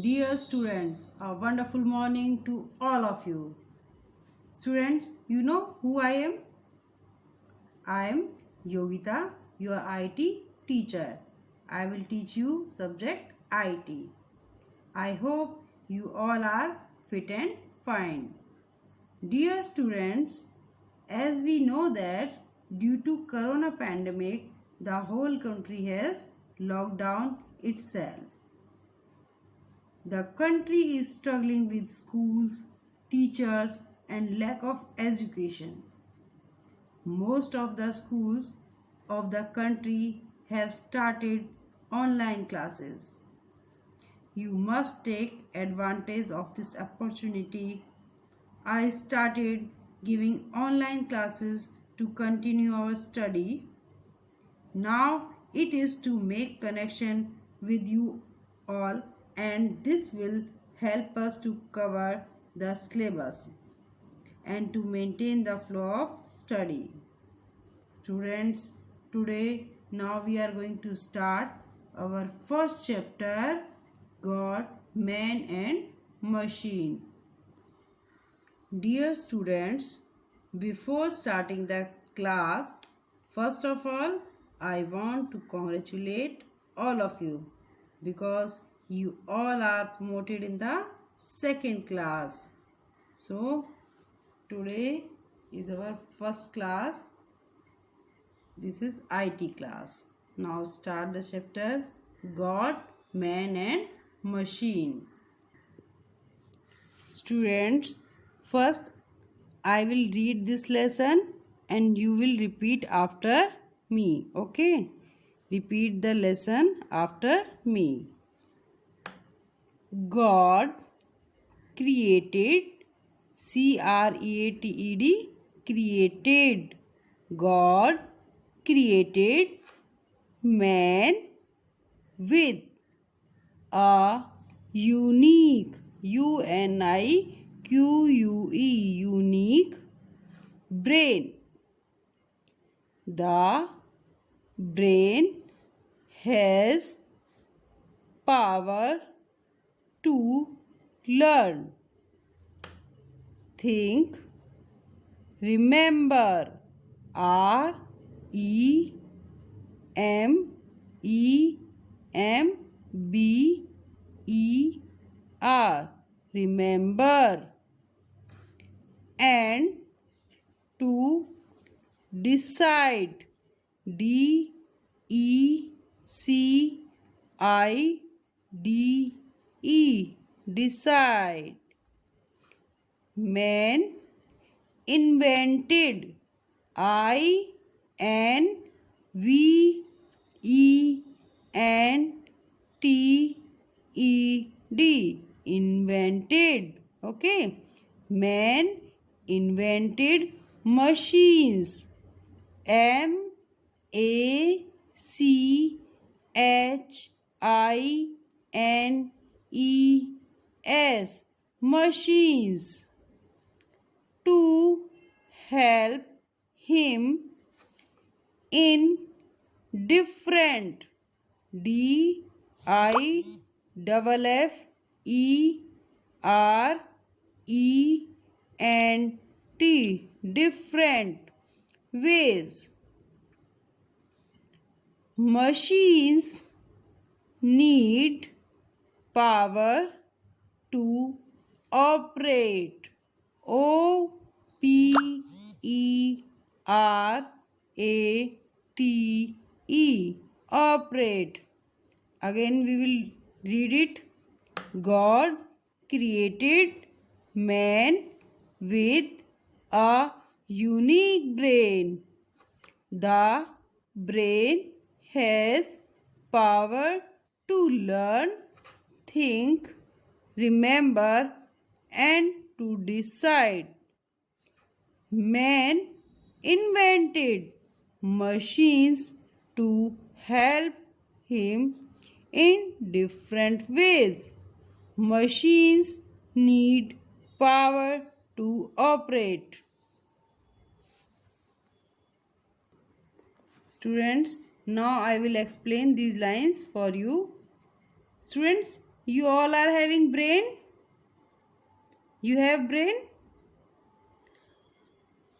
Dear students, a wonderful morning to all of you. Students, you know who I am? I am Yogita, your IT teacher. I will teach you subject IT. I hope you all are fit and fine. Dear students, as we know that due to corona pandemic, the whole country has locked down itself. The country is struggling with schools, teachers, and lack of education. Most of the schools of the country have started online classes. You must take advantage of this opportunity. I started giving online classes to continue our study. Now it is to make connection with you all, and this will help us to cover the syllabus and to maintain the flow of study. Students, today now we are going to start our first chapter, God, Man and Machine. Dear students, before starting the class, first of all, I want to congratulate all of you because you all are promoted in the second class. So, today is our first class. This is IT class. Now start the chapter God, Man and Machine. Students, first I will read this lesson and you will repeat after me. Okay? Repeat the lesson after me. God created, created, created. God created man with a unique, unique brain. The brain has power to learn, think, remember. Remember, remember, and to decide, decide, decide. Man invented, invented, invented. Okay, man invented machines, machines, machines, to help him in different, different, different ways. Machines need power to operate. Operate, operate. Again we will read it. God created man with a unique brain. The brain has power to learn, think, remember, and to decide. Man invented machines to help him in different ways. Machines need power to operate. Students, now I will explain these lines for you. Students, You all are having brain? You have brain?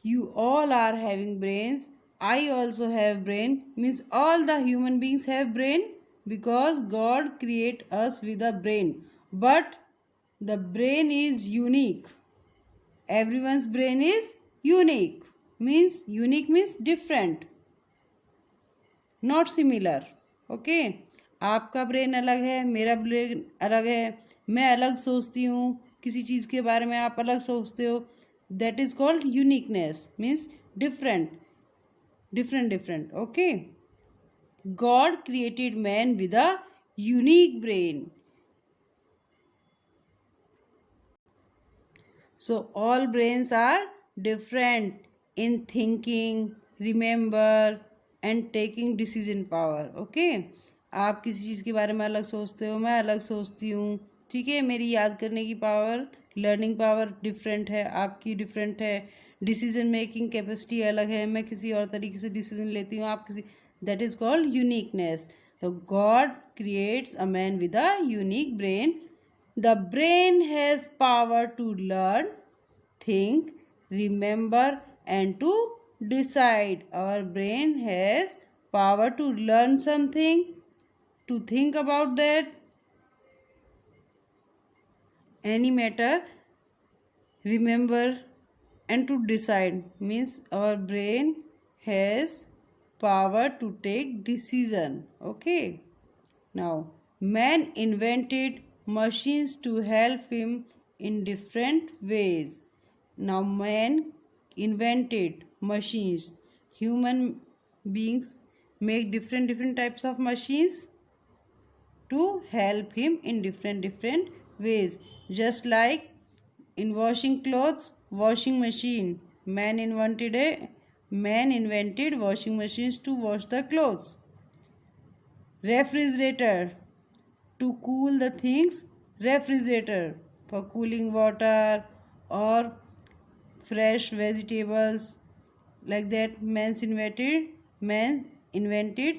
You all are having brains. I also have brain. Means all the human beings have brain because God create us with a brain. But the brain is unique. Everyone's brain is unique. Unique means different, not similar. Okay आपका brain अलग है, मेरा brain अलग है, मैं अलग सोचती हूँ किसी चीज़ के बारे में, आप अलग सोचते हो. That is called uniqueness. Means different different. Okay God created man with a unique brain. So all brains are different in thinking, remember and taking decision power. Okay? आप किसी चीज़ के बारे में अलग सोचते हो, मैं अलग सोचती हूँ. ठीक है, मेरी याद करने की पावर, लर्निंग पावर डिफरेंट है, आपकी डिफरेंट है. डिसीजन मेकिंग कैपेसिटी अलग है, मैं किसी और तरीके से डिसीजन लेती हूँ, आप किसी. That is called uniqueness. तो God creates a man with a unique brain. The brain has power to learn, think, remember and to decide. Our brain has power to learn something, to think about that, any matter, remember and to decide. Means our brain has power to take decision. Okay. Now, man invented machines to help him in different ways. Now, man invented machines. Human beings make different types of machines to help him in different ways. Just like in washing clothes, washing machine. Man invented washing machines to wash the clothes. Refrigerator, to cool the things, refrigerator for cooling water or fresh vegetables. Like that, man invented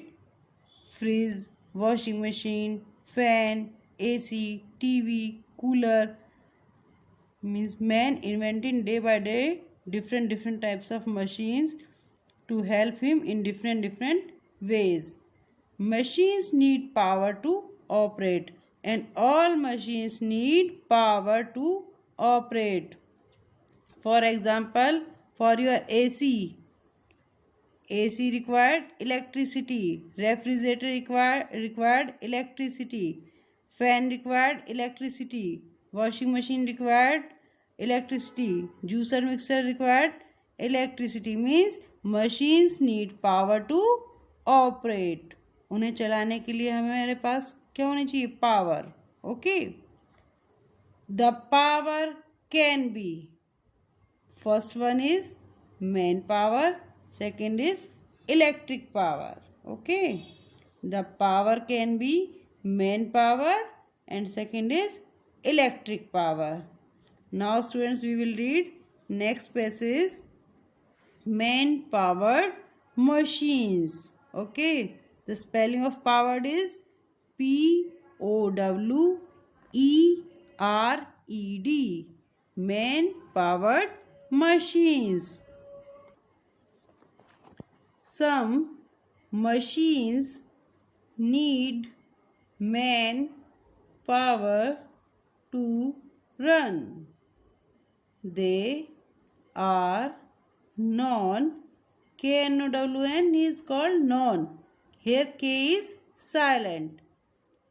fridge, washing machine, fan, AC, TV, cooler. Means man inventing day by day different types of machines to help him in different ways. Machines need power to operate, and all machines need power to operate. For example, for your AC required electricity, refrigerator required electricity, fan required electricity, washing machine required electricity, juicer mixer required electricity. Means machines need power to operate. उन्हें चलाने के लिए हमारे पास क्या होनी चाहिए? Power. Okay. The power can be, first one is man power, second is electric power. Okay. The power can be man power and second is electric power. Now students, we will read next passage, man powered machines. Okay, the spelling of powered is POWERED. Man powered machines. Some machines need man power to run. They are non. KNOWN is called non. Here K is silent.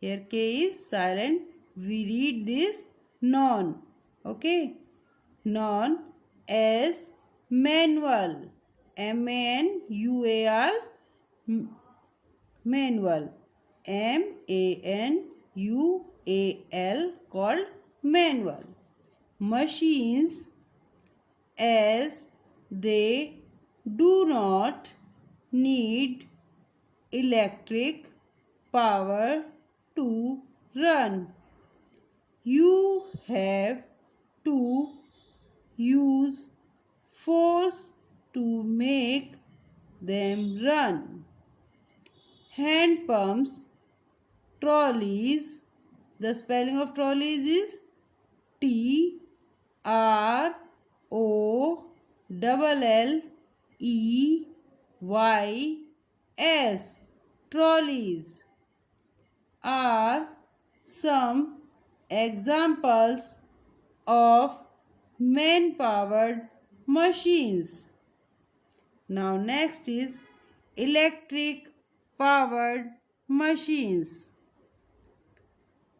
We read this non. Okay. Non as manual. MANUAL. Manual. MANUAL called manual. Machines as they do not need electric power to run. You have to use force to make them run. Hand pumps, trolleys, The spelling of trolleys is TROLLEYS. Trolleys are some examples of man-powered machines. Now next is electric powered machines.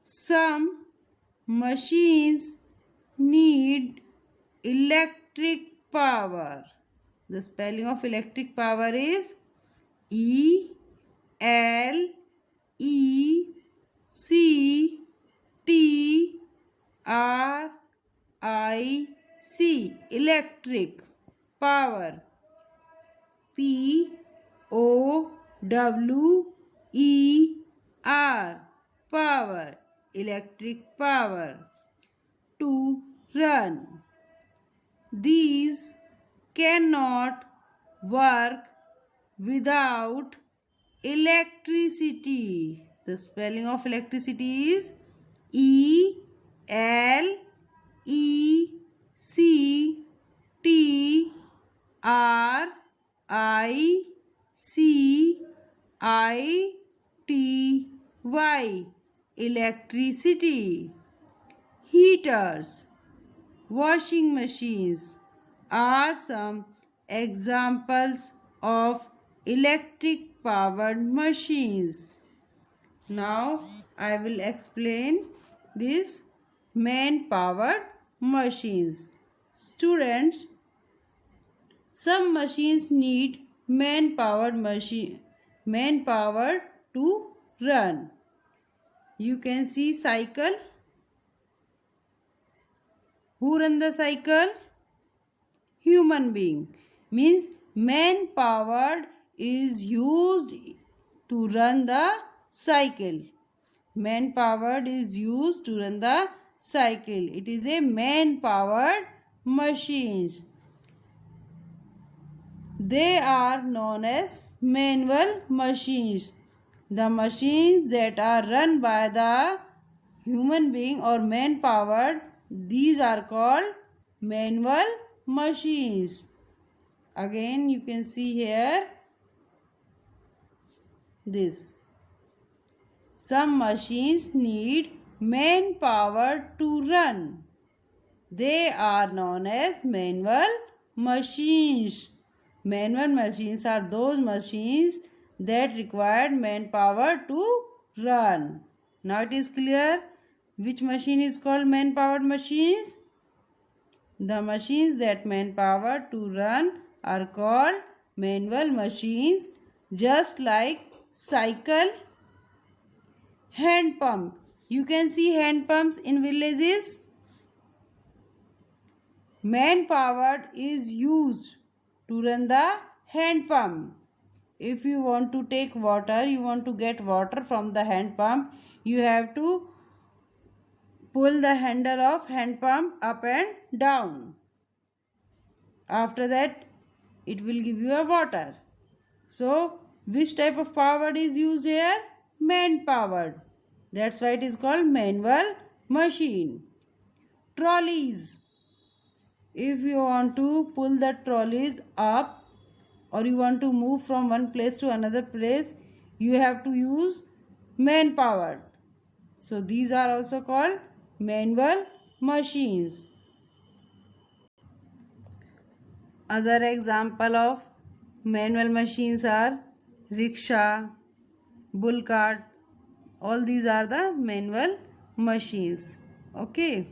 Some machines need electric power. The spelling of electric power is ELECTRIC. Electric power. POWER. Power. Electric power. To run. These cannot work without electricity. The spelling of electricity is ELECTRICity. Electricity. Heaters, washing machines are some examples of electric powered machines. Now I will explain these man powered machines. Students, some machines need manpower to run. You can see cycle. Who run the cycle? Human being. Means man-powered is used to run the cycle. Man-powered is used to run the cycle. It is a man-powered machines. They are known as manual machines. The machines that are run by the human being or man-powered, these are called manual machines. Again you can see here this. Some machines need manpower to run. They are known as manual machines. Manual machines are those machines that require manpower to run. Now it is clear which machine is called man-powered machines. The machines that manpower to run are called manual machines, just like cycle, hand pump. You can see hand pumps in villages. Man-powered is used to run the hand pump. If you want to take water, you want to get water from the hand pump, you have to pull the handle of hand pump up and down. After that, it will give you a water. So, which type of power is used here? Man-powered. That's why it is called manual machine. Trolleys. If you want to pull the trolleys up or you want to move from one place to another place, you have to use man-powered. So, these are also called manual machines. Other example of manual machines are rickshaw, bull cart. All these are the manual machines. Okay.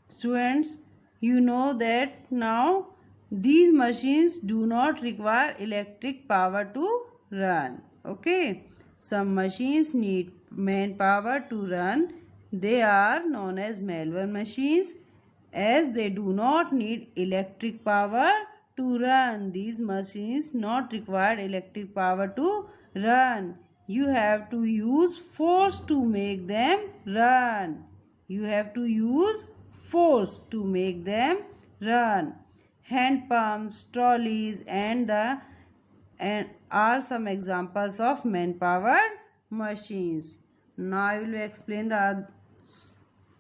Students, you know that now these machines do not require electric power to run. Okay. Some machines need manpower to run. They are known as manual machines, as they do not need electric power to run. These machines not require electric power to run. You have to use force to make them run. You have to use force to make them run. Hand pumps, trolleys and are some examples of man-powered machines. Now I will explain the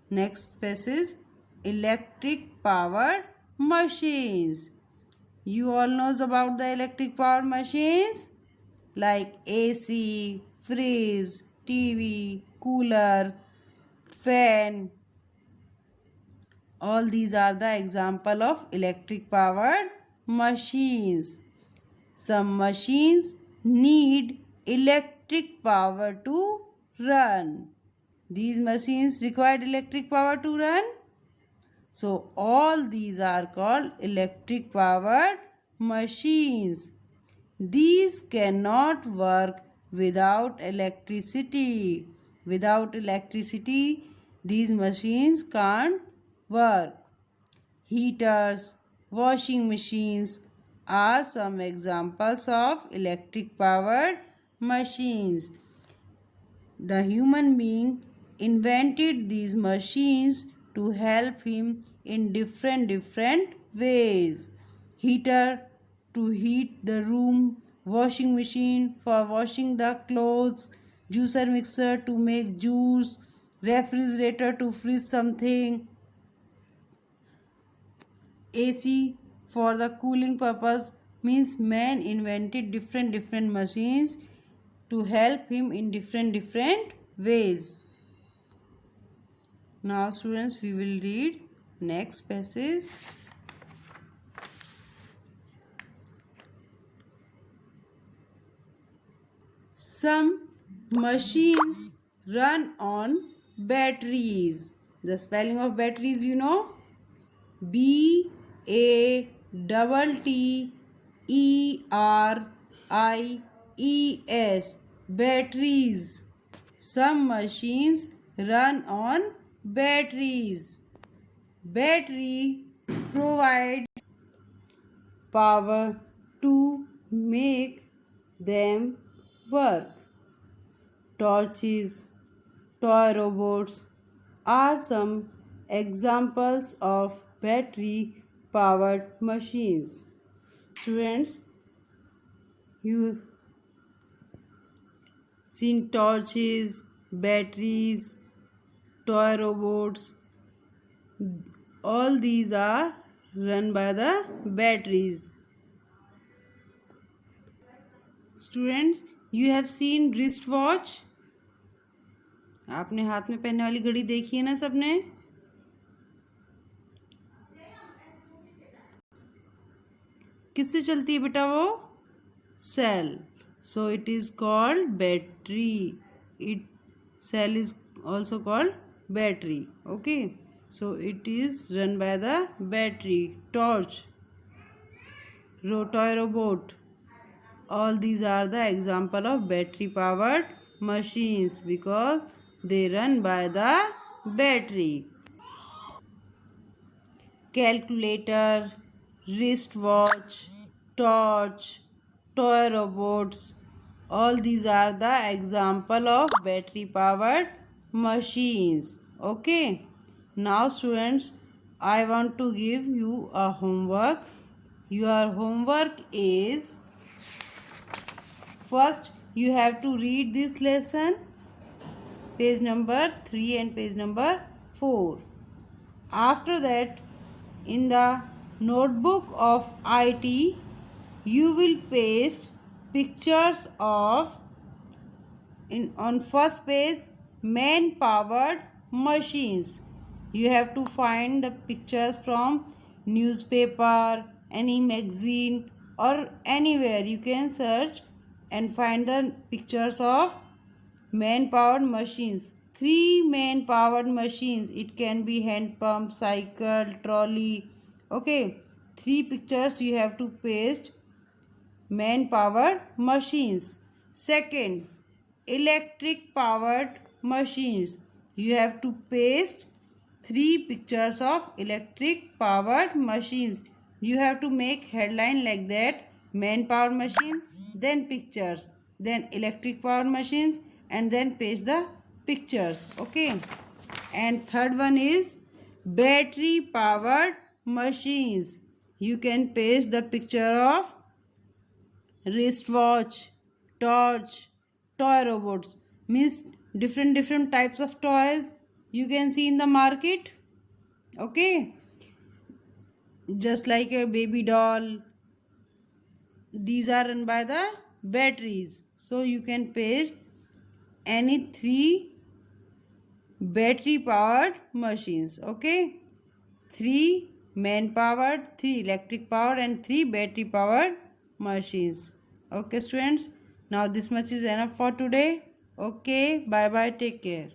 next passage. Electric powered machines. You all knows about the electric powered machines like AC, fridge, TV, cooler, fan. All these are the example of electric powered machines. Some machines need electric power to run. These machines require electric power to run. So all these are called electric powered machines. These cannot work without electricity. Without electricity, these machines can't work. Heaters, washing machines are some examples of electric powered machines. The human being invented these machines to help him in different ways. Heater to heat the room, washing machine for washing the clothes, juicer mixer to make juice, refrigerator to freeze something, AC for the cooling purpose. Means man invented different machines to help him in different ways. Now students, we will read next passage. Some machines run on batteries. The spelling of batteries you know? BATTERIES. Batteries. Some machines run on batteries. Battery provides power to make them work. Torches, toy robots are some examples of battery powered machines. Students, you seen torches, batteries, toy robots. All these are run by the batteries. Students, you have seen wristwatch. आपने हाथ में पहनने वाली घड़ी देखी है ना सबने? किससे चलती है बेटा वो? Cell. So it is called battery. Cell is also called battery. Okay. So it is run by the battery. Torch, toy robot. All these are the example of battery powered machines because they run by the battery. Calculator, wristwatch, torch, toy robots. All these are the example of battery powered machines. Okay. Now students, I want to give you a homework. Your homework is, first you have to read this lesson, page number 3 and page number 4. After that, in the notebook of IT, you will paste pictures of, on first page, man powered machines. You have to find the pictures from newspaper, any magazine or anywhere. You can search and find the pictures of man powered machines. 3 man powered machines. It can be hand pump, cycle, trolley. Okay. 3 pictures you have to paste. Man powered machines. Second, electric powered machines. You have to paste 3 pictures of electric powered machines. You have to make headline like that: man powered machine, then pictures, then electric powered machines, and then paste the pictures. Okay. And third one is battery powered machines. You can paste the picture of wristwatch, torch, toy robots. means different types of toys you can see in the market. Okay, just like a baby doll, these are run by the batteries, so you can paste any 3 battery powered machines. Okay, 3 man powered, 3 electric powered and 3 battery powered machines. Okay students, now this much is enough for today. Okay, bye bye, take care.